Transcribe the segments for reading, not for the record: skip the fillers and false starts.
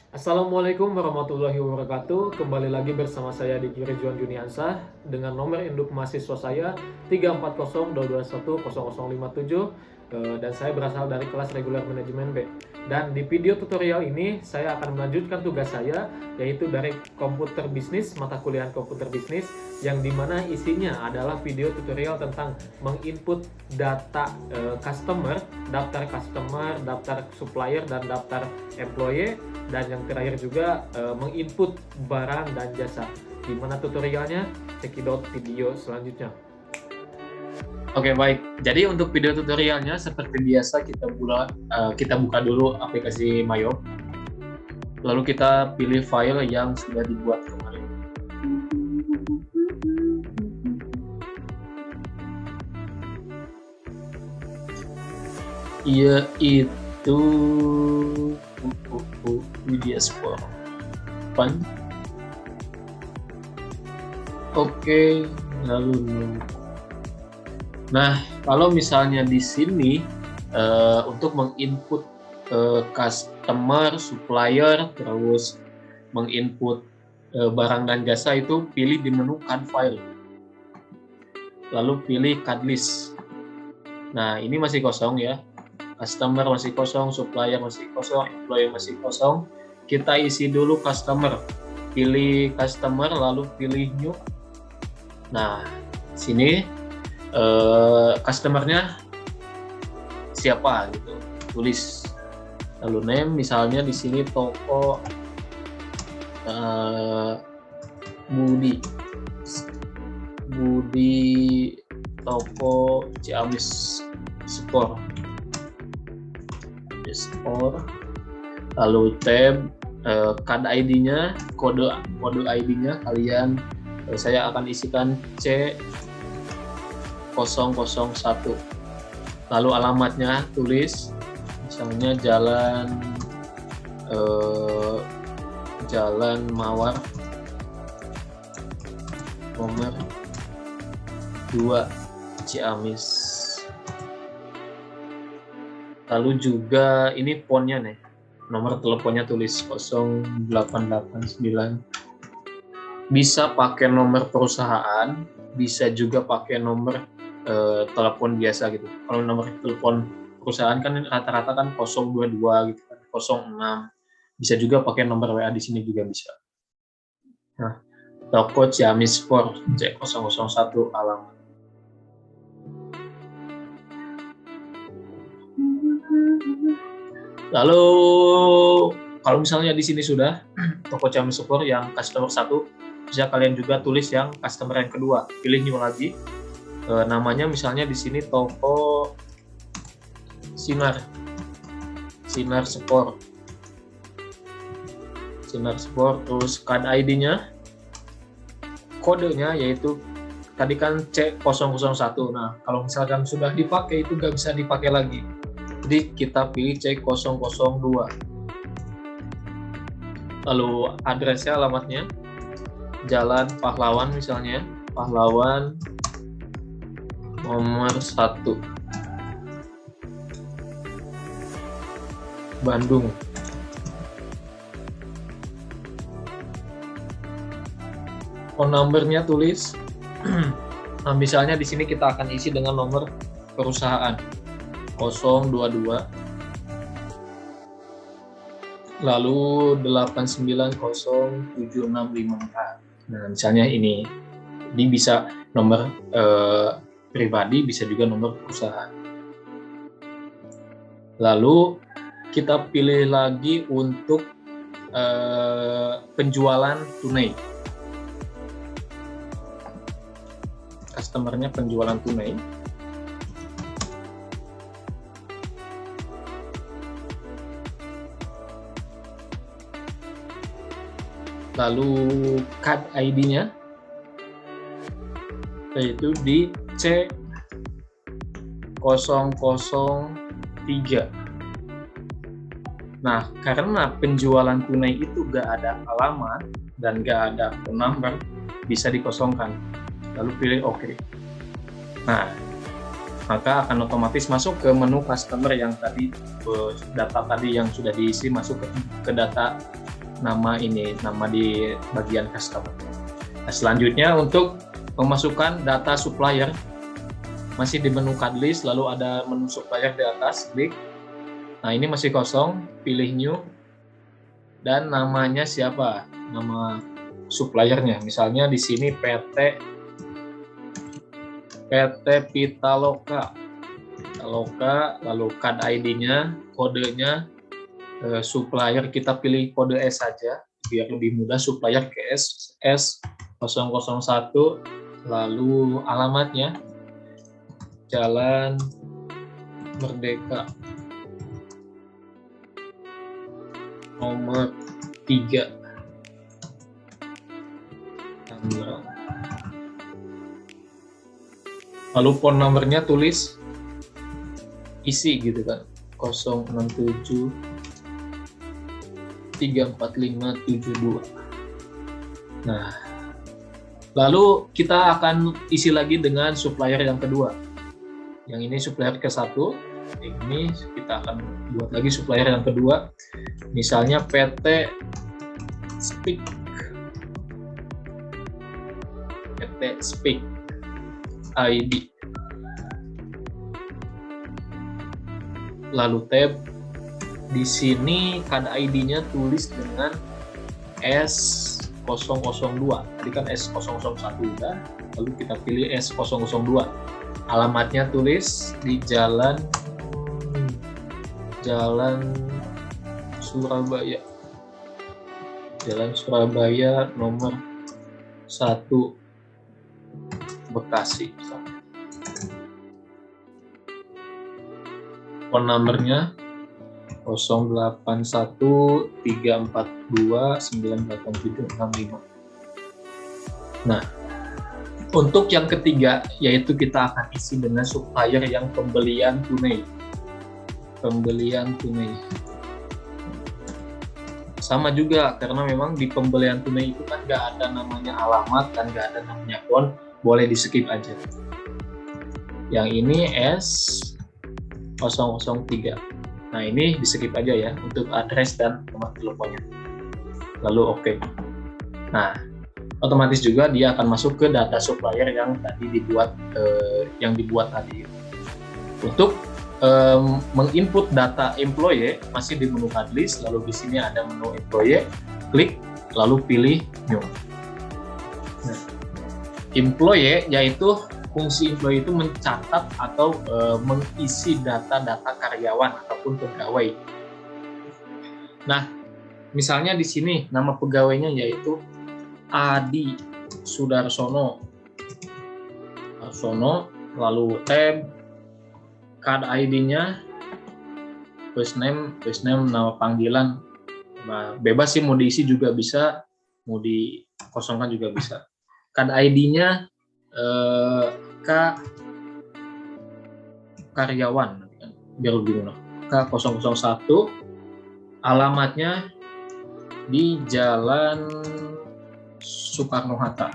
Assalamualaikum warahmatullahi wabarakatuh. Kembali lagi bersama saya Diki Ridwan Juniansah dengan nomor induk mahasiswa saya 34022100057 dan saya berasal dari kelas reguler manajemen B. Dan di video tutorial ini saya akan melanjutkan tugas saya yaitu dari komputer bisnis, mata kuliah komputer bisnis yang dimana isinya adalah video tutorial tentang menginput data customer, daftar supplier dan daftar employee, dan yang terakhir juga menginput barang dan jasa. Gimana tutorialnya? Cekidot video selanjutnya. Oke, baik. Jadi untuk video tutorialnya seperti biasa kita buka dulu aplikasi Mayo. Lalu kita pilih file yang sudah dibuat kemarin. Yaitu media sport pan. Oke, lalu nah kalau misalnya di sini untuk menginput customer, supplier, terus menginput barang dan jasa itu pilih di menu CAD file, lalu pilih CAD list. Nah ini masih kosong ya, customer masih kosong, supplier masih kosong, employee masih kosong. Kita isi dulu customer, pilih customer lalu pilih new. Nah sini customernya siapa gitu, tulis lalu name, misalnya di sini toko Budi toko Ciamis Sport, lalu tab CAD ID-nya, kode ID-nya kalian, saya akan isikan C001. Lalu alamatnya tulis misalnya Jalan Mawar nomor 2 Ciamis. Lalu juga ini ponnya nih, nomor teleponnya tulis 0889. Bisa pakai nomor perusahaan, bisa juga pakai nomor telepon biasa gitu. Kalau nomor telepon perusahaan kan rata-rata kan 022 gitu kan, 06. Bisa juga pakai nomor WA di sini juga bisa. Nah, toko Ciamis Sport C001 alamat. Lalu kalau misalnya di sini sudah toko Ciamis Sport yang customer 1, bisa kalian juga tulis yang customer yang kedua. Pilih new lagi. Namanya misalnya di sini toko Sinar Sport, terus CAD ID-nya, kodenya yaitu tadi kan C001. Nah kalau misalkan sudah dipakai itu nggak bisa dipakai lagi, jadi kita pilih C002. Lalu addressnya, alamatnya Jalan Pahlawan, misalnya Pahlawan nomor 1 Bandung. Phone number-nya tulis. Nah, misalnya di sini kita akan isi dengan nomor perusahaan 022 lalu 8907654. Nah, misalnya ini bisa nomor pribadi, bisa juga nomor perusahaan. Lalu kita pilih lagi untuk penjualan tunai. Customernya penjualan tunai. Lalu CAD ID-nya yaitu di C003. Nah, karena penjualan tunai itu gak ada alamat dan gak ada phone number, bisa dikosongkan. Lalu pilih OK. Nah, maka akan otomatis masuk ke menu customer yang tadi, data tadi yang sudah diisi masuk ke data nama di bagian customer. Nah, selanjutnya untuk memasukkan data supplier, masih di menu card list, lalu ada menu supplier di atas, klik. Nah, ini masih kosong, pilih new, dan namanya siapa? Nama suppliernya, misalnya di sini PT Pitaloka, lalu card ID-nya, kodenya, supplier kita pilih kode S saja, biar lebih mudah, supplier ke S001, lalu alamatnya Jalan Merdeka nomor 3 Tangerang. Lalu phone numbernya tulis isi gitu kan, 067 34572. Nah, lalu kita akan isi lagi dengan supplier yang kedua. Yang ini supplier ke-1, ini kita akan buat lagi supplier yang kedua. Misalnya PT Speak ID. Lalu tab. Di sini card ID-nya tulis dengan S002. Tadi kan S001 udah, lalu kita pilih S002. Alamatnya tulis di Jalan Surabaya. Jalan Surabaya nomor 1 Bekasi. Phone numbernya 081342987655. Nah, untuk yang ketiga, yaitu kita akan isi dengan supplier yang pembelian tunai. Sama juga, karena memang di pembelian tunai itu kan nggak ada namanya alamat dan nggak ada namanya phone, boleh di skip aja. Yang ini S003. Nah, ini di skip aja ya untuk address dan nomor teleponnya. Lalu oke. Nah, otomatis juga dia akan masuk ke data supplier yang tadi dibuat tadi. Untuk menginput data employee masih di menu card list, lalu di sini ada menu employee, klik lalu pilih new. Nah, employee yaitu fungsi employee itu mencatat atau mengisi data-data karyawan ataupun pegawai. Nah, misalnya di sini nama pegawainya yaitu Adi Sudarsono, lalu tab, card ID-nya, first name nama panggilan. Nah, bebas sih, mau diisi juga bisa, mau dikosongkan juga bisa. Card ID-nya karyawan, biar lebih mudah. K001, alamatnya di Jalan Soekarno-Hatta,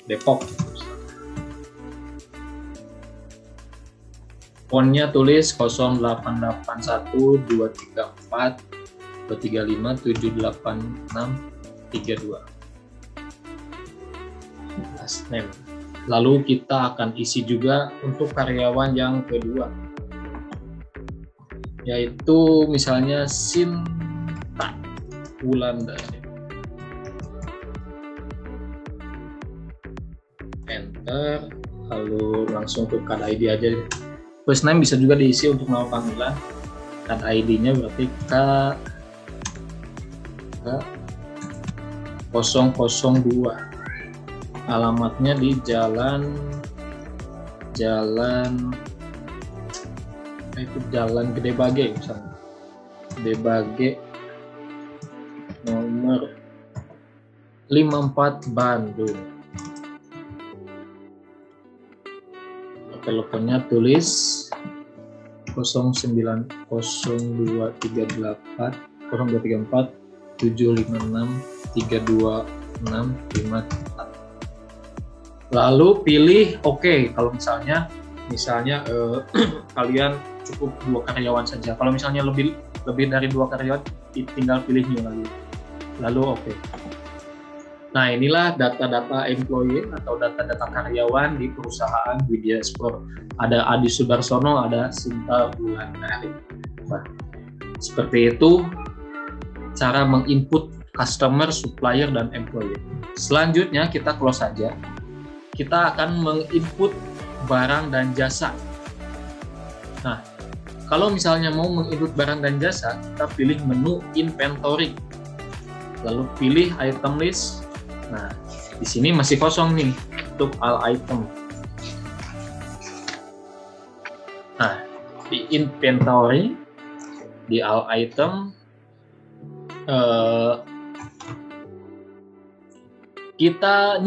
Depok. Phone-nya tulis 0881234235786632. Last name. Lalu kita akan isi juga untuk karyawan yang kedua, yaitu misalnya Sinta Wulandari. Enter, lalu langsung ke card ID aja. First name bisa juga diisi untuk nama panggilan. Card ID-nya berarti K002. Alamatnya di Jalan Gede Bage, misalnya Gede Bage nomor 54 Bandung. Teleponnya tulis 0234 756 32654. Lalu pilih oke. Kalau misalnya kalian cukup 2 karyawan saja. Kalau misalnya lebih dari 2 karyawan, tinggal pilih new lagi. Lalu oke. Nah, inilah data-data employee atau data-data karyawan di perusahaan Widya Explore. Ada Adi Sudarsono, ada Sinta Wulandari. Nah, seperti itu cara menginput customer, supplier, dan employee. Selanjutnya kita close saja. Kita akan menginput barang dan jasa. Nah, kalau misalnya mau menginput barang dan jasa, kita pilih menu inventory. Lalu pilih item list. Nah, di sini masih kosong nih untuk all item. Nah, di inventory, di all item, kita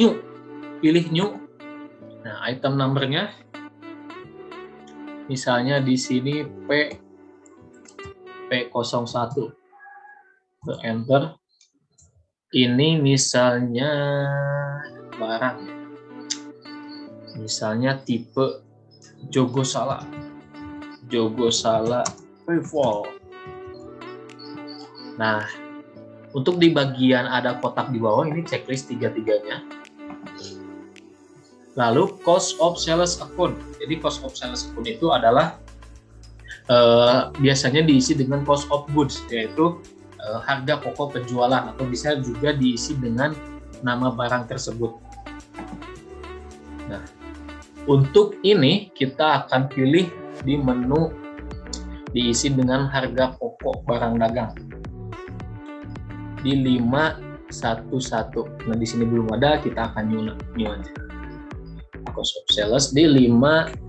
pilih new. Nah, item numbernya, misalnya di sini P01. Enter. Ini misalnya barang, misalnya tipe Jogosala Revol. Nah, untuk di bagian ada kotak di bawah ini checklist 3-3-nya. Lalu cost of sales account. Jadi cost of sales account itu adalah biasanya diisi dengan cost of goods, yaitu harga pokok penjualan, atau bisa juga diisi dengan nama barang tersebut. Nah, untuk ini kita akan pilih di menu diisi dengan harga pokok barang dagang di 511. Nah, di sini belum ada, kita akan new aja. Cost of sales di 51000.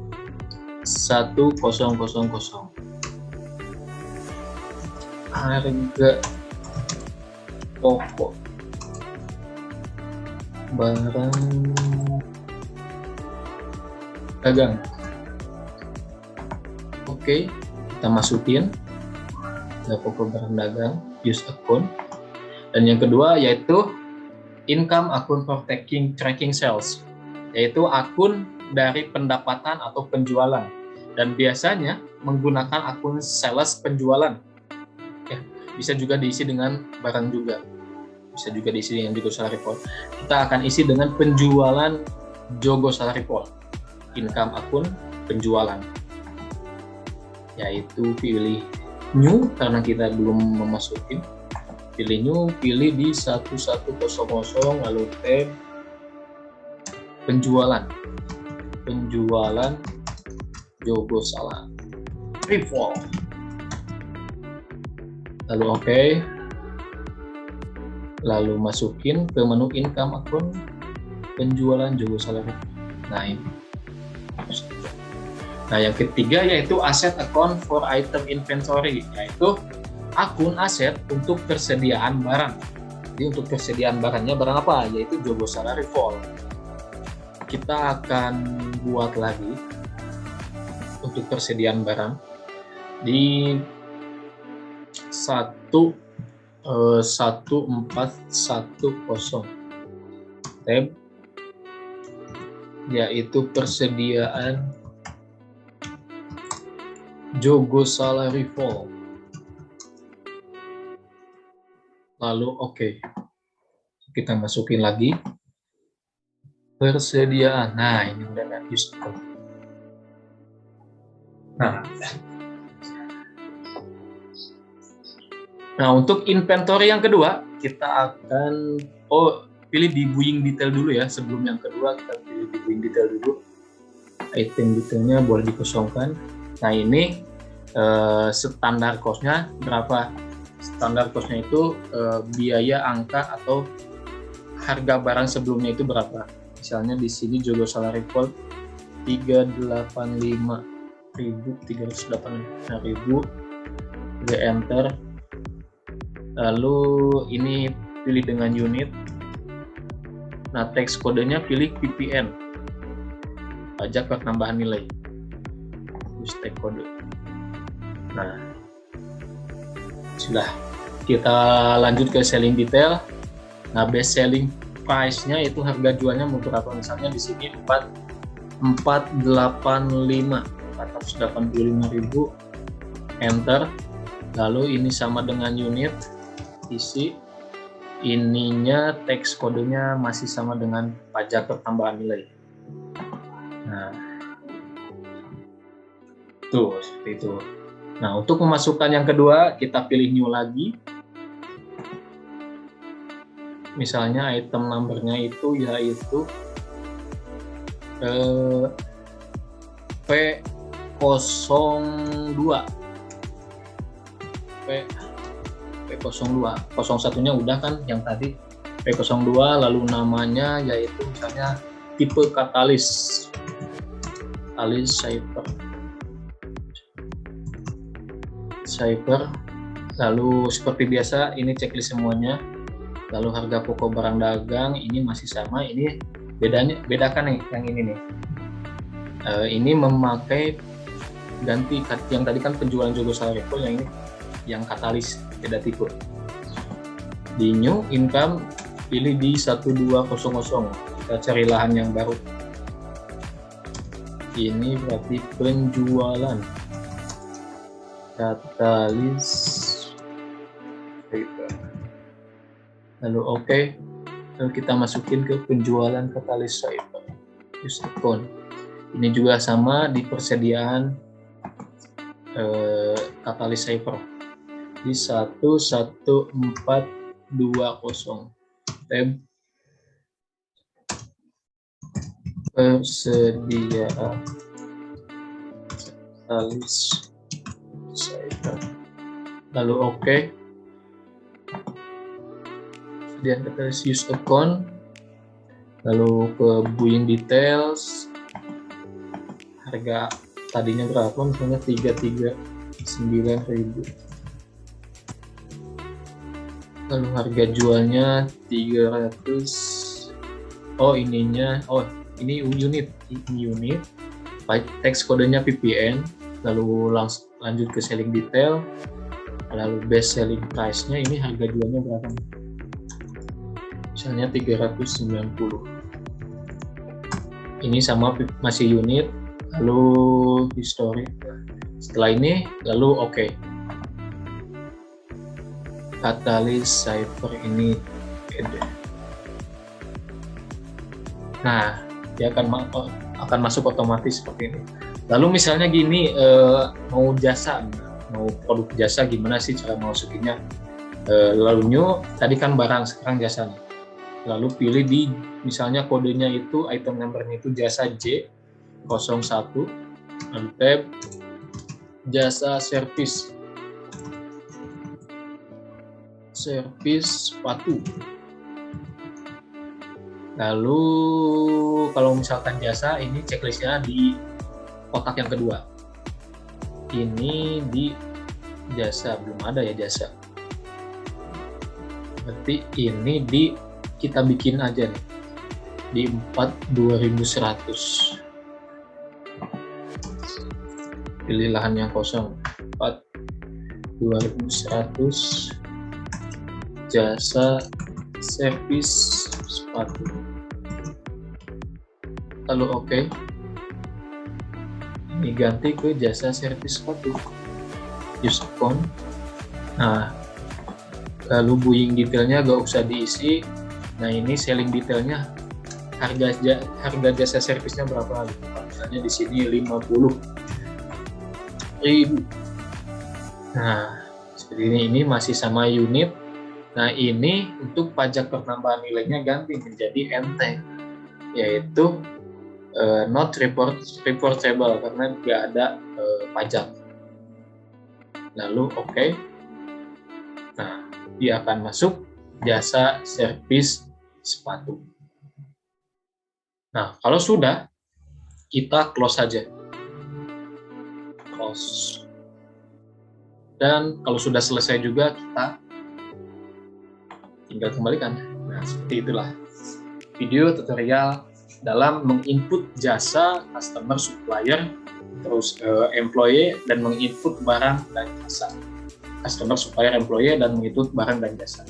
Harga pokok barang dagang. Oke, kita masukin harga pokok barang dagang, use account. Dan yang kedua yaitu income account for tracking sales, yaitu akun dari pendapatan atau penjualan, dan biasanya menggunakan akun sales penjualan. Bisa juga diisi dengan barang juga, bisa juga diisi dengan Jogosala Report. Kita akan isi dengan penjualan Jogosala Report, income akun penjualan, yaitu pilih new karena kita belum memasukin. Pilih new, pilih di 1100, lalu tab penjualan Jogosala Report. Lalu oke. Lalu masukin ke menu income akun penjualan Jogosala Report. Nah, ini. Nah, yang ketiga yaitu asset account for item inventory, yaitu akun aset untuk persediaan barang. Jadi untuk persediaan barangnya barang apa? Yaitu Jogosala Report. Kita akan buat lagi untuk persediaan barang di 1410 tab, yaitu persediaan Jogosala Report. Lalu oke. Kita masukin lagi persediaan. Nah, ini udah use. Nah, untuk inventory yang kedua, kita akan pilih di viewing detail dulu ya. Sebelum yang kedua, kita pilih di viewing detail dulu. Item detailnya boleh dikosongkan. Nah, ini standar cost-nya berapa? Standar cost-nya itu biaya angka atau harga barang sebelumnya itu berapa. Misalnya di sini Jogosala Report 385.000, enter. Lalu ini pilih dengan unit. Nah, teks kodenya pilih PPN, pajak penambahan nilai. Use teks kode. Nah, sudah. Kita lanjut ke selling detail. Nah, best selling price-nya itu harga jualnya mau berapa? Misalnya di sini 485 485.000, enter. Lalu ini sama dengan unit, isi. Ininya teks kodenya masih sama dengan pajak pertambahan nilai. Nah, tuh seperti itu. Nah, untuk memasukkan yang kedua, kita pilih new lagi. Misalnya item numbernya itu yaitu P02. P02. 01-nya udah kan yang tadi. P02, lalu namanya yaitu misalnya tipe katalis. Katalis Cyber. Lalu seperti biasa ini checklist semuanya. Lalu harga pokok barang dagang ini masih sama. Ini bedakan nih yang ini nih. Ini memakai ganti yang tadi kan penjualan Jogosal Repo, yang ini yang katalis, beda tipe. Di new income pilih di 1200. Kita cari lahan yang baru. Ini berarti penjualan katalis paper. Lalu oke. Lalu kita masukin ke penjualan katalis paper. Use account. Ini juga sama di persediaan katalis paper di 11420 tab persediaan katalis paper. Lalu oke. Persediaan katalis use account. Lalu ke buying details. Harga tadinya berapa? Misalnya 339.000. Lalu harga jualnya 300. Ini unit. Teks kodenya PPN. Lalu lanjut ke selling detail. Lalu best selling price-nya ini harga jualnya berapa? Misalnya 390. Ini sama masih unit. Lalu history. Setelah ini lalu oke. Katalis Cyber ini ada. Nah, dia akan masuk otomatis seperti ini. Lalu misalnya gini, mau produk jasa, gimana sih cara masukinnya? Lalu new, tadi kan barang, sekarang jasa nih. Lalu pilih di, misalnya kodenya itu, item numbernya itu jasa J01, lalu tab jasa servis sepatu. Lalu kalau misalkan jasa, ini checklistnya di kotak yang kedua. Ini di jasa, belum ada ya jasa. Berarti ini kita bikin aja nih di 42100. Pilih lahan yang kosong, 42100 jasa servis sepatu. Lalu oke. Ini ganti ke jasa servis sepatu. Use account. Nah, lalu buying detailnya gak usah diisi. Nah, ini selling detailnya, harga jasa servisnya berapa? Misalnya di sini 50.000. Nah, seperti ini masih sama unit. Nah, ini untuk pajak pertambahan nilainya ganti menjadi NT, yaitu not reportable karena tidak ada pajak. Lalu oke. Nah, dia akan masuk jasa servis sepatu. Nah, kalau sudah, kita close saja. Close. Dan kalau sudah selesai juga, kita tinggal kembalikan. Nah, seperti itulah video tutorial dalam menginput jasa customer, supplier, terus employee, dan menginput barang dan jasa. Customer, supplier, employee, dan menginput barang dan jasa.